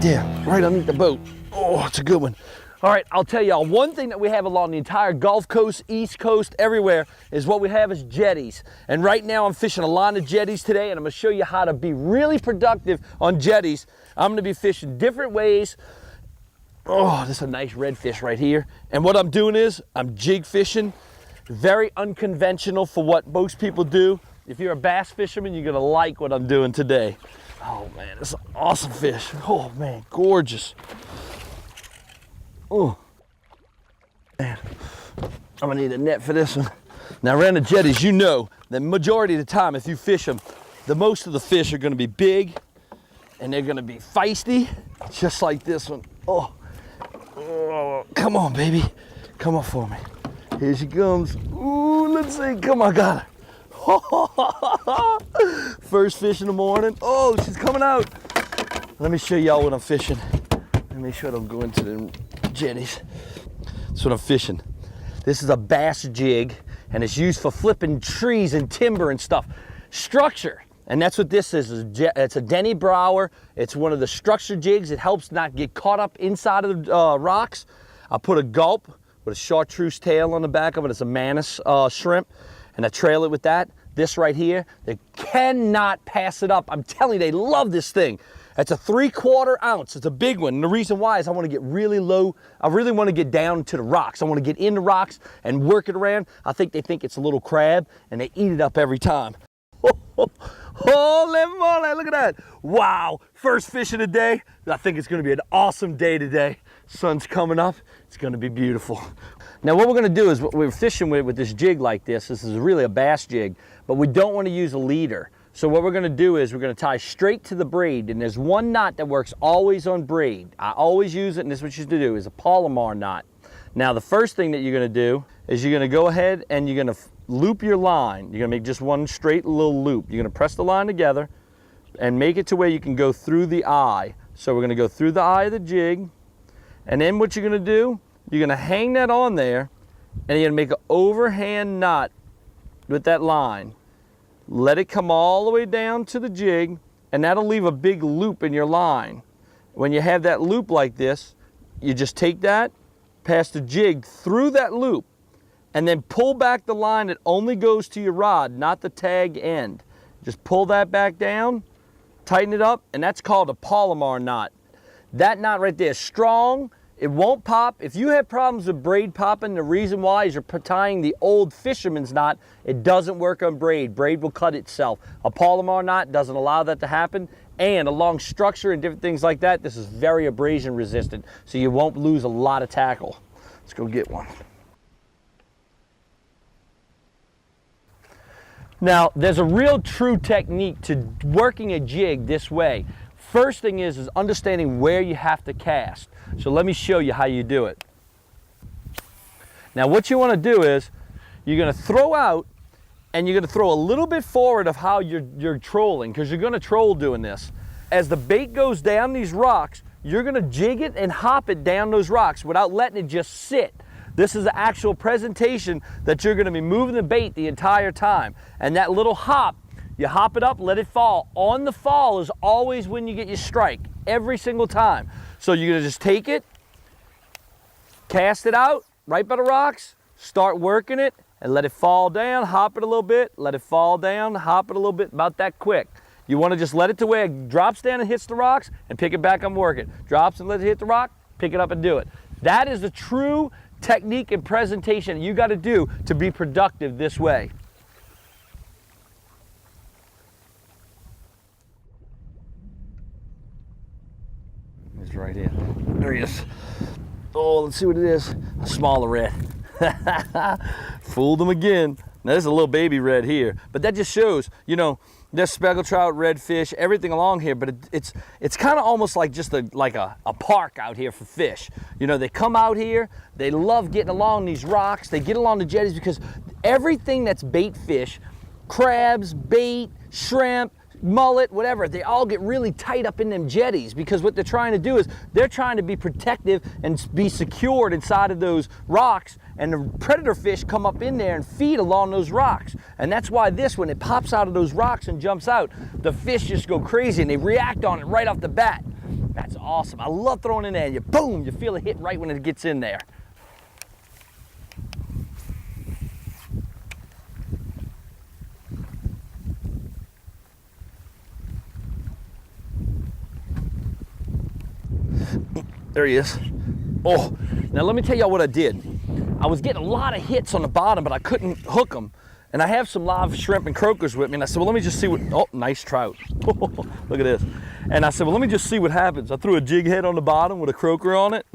there, right underneath the boat. Oh, it's a good one. All right, I'll tell y'all, one thing that we have along the entire Gulf Coast, East Coast, everywhere, is what we have is jetties. And right now I'm fishing a line of jetties today, and I'm gonna show you how to be really productive on jetties. I'm gonna be fishing different ways. Oh, this is a nice redfish right here. And what I'm doing is, I'm jig fishing, very unconventional for what most people do. If you're a bass fisherman, you're gonna like what I'm doing today. Oh man, it's an awesome fish. Oh man, gorgeous. Oh, man, I'm gonna need a net for this one. Now around the jetties, you know, the majority of the time if you fish them, the most of the fish are gonna be big and they're gonna be feisty, just like this one. Oh, come on, baby. Come on for me. Here she comes. Ooh, let's see, come on, got her. First fish in the morning. Oh, she's coming out. Let me show y'all what I'm fishing. Let me make sure I don't go into the jetties. That's what I'm fishing. This is a bass jig, and it's used for flipping trees and timber and stuff. Structure, and that's what this is. It's a Denny Brower. It's one of the structure jigs. It helps not get caught up inside of the rocks. I put a gulp with a chartreuse tail on the back of it. It's a Manus shrimp, and I trail it with that. This right here, they cannot pass it up. I'm telling you, they love this thing. It's a 3/4 ounce. It's a big one. And the reason why is I want to get really low. I really want to get down to the rocks. I want to get in the rocks and work it around. I think they think it's a little crab and they eat it up every time. Holy moly, look at that. Wow, first fish of the day. I think it's going to be an awesome day today. Sun's coming up. It's going to be beautiful. Now what we're going to do is, what we're fishing with this jig like this is really a bass jig, but we don't want to use a leader. So what we're gonna do is we're gonna tie straight to the braid, and there's one knot that works always on braid. I always use it, and this is what you should do, is a Palomar knot. Now the first thing that you're gonna do is you're gonna go ahead and you're gonna loop your line. You're gonna make just one straight little loop. You're gonna press the line together and make it to where you can go through the eye. So we're gonna go through the eye of the jig, and then what you're gonna do, you're gonna hang that on there, and you're gonna make an overhand knot with that line. Let it come all the way down to the jig, and that'll leave a big loop in your line. When you have that loop like this, you just take that, pass the jig through that loop, and then pull back the line that only goes to your rod, not the tag end. Just pull that back down, tighten it up, and that's called a Palomar knot. That knot right there is strong. It won't pop. If you have problems with braid popping, the reason why is you're tying the old fisherman's knot. It doesn't work on braid. Braid will cut itself. A Palomar knot doesn't allow that to happen. And along structure and different things like that, this is very abrasion resistant, so you won't lose a lot of tackle. Let's go get one. Now, there's a real true technique to working a jig this way. First thing is understanding where you have to cast. So let me show you how you do it. Now what you want to do is you're going to throw out, and you're going to throw a little bit forward of how you're trolling, because you're going to troll doing this. As the bait goes down these rocks, you're going to jig it and hop it down those rocks without letting it just sit. This is the actual presentation that you're going to be moving the bait the entire time. And that little hop, you hop it up, let it fall. On the fall is always when you get your strike, every single time. So you're gonna just take it, cast it out right by the rocks, start working it, and let it fall down, hop it a little bit, let it fall down, hop it a little bit, about that quick. You wanna just let it to where it drops down and hits the rocks, and pick it back up and work it. Drops and let it hit the rock, pick it up and do it. That is the true technique and presentation you gotta do to be productive this way. He's right here. There he is. Oh, let's see what it is. A smaller red. Fooled him again. Now this is a little baby red here, but that just shows, you know, there's speckled trout, redfish, everything along here, but it's kind of almost like just like a park out here for fish. You know, they come out here, they love getting along these rocks, they get along the jetties because everything that's bait fish, crabs, bait, shrimp, mullet, whatever, they all get really tight up in them jetties because what they're trying to do is they're trying to be protective and be secured inside of those rocks, and the predator fish come up in there and feed along those rocks. And that's why this, when it pops out of those rocks and jumps out, the fish just go crazy and they react on it right off the bat. That's awesome. I love throwing in there. You boom, you feel it hit right when it gets in there. There he is. Oh, now let me tell y'all what I did. I was getting a lot of hits on the bottom, but I couldn't hook them. And I have some live shrimp and croakers with me. And I said, well, let me just see what, oh, nice trout. Look at this. And I said, well, let me just see what happens. I threw a jig head on the bottom with a croaker on it.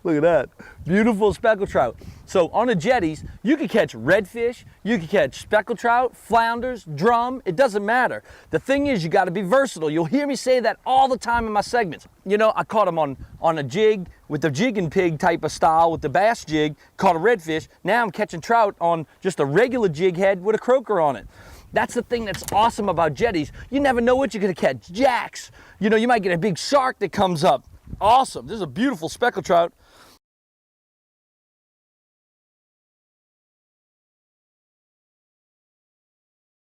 Look at that. Beautiful speckled trout. So on the jetties, you can catch redfish, you can catch speckled trout, flounders, drum, it doesn't matter. The thing is, you gotta be versatile. You'll hear me say that all the time in my segments. You know, I caught them on a jig with the jigging pig type of style with the bass jig, caught a redfish. Now I'm catching trout on just a regular jig head with a croaker on it. That's the thing that's awesome about jetties. You never know what you're gonna catch. Jacks, you know, you might get a big shark that comes up. Awesome, this is a beautiful speckled trout.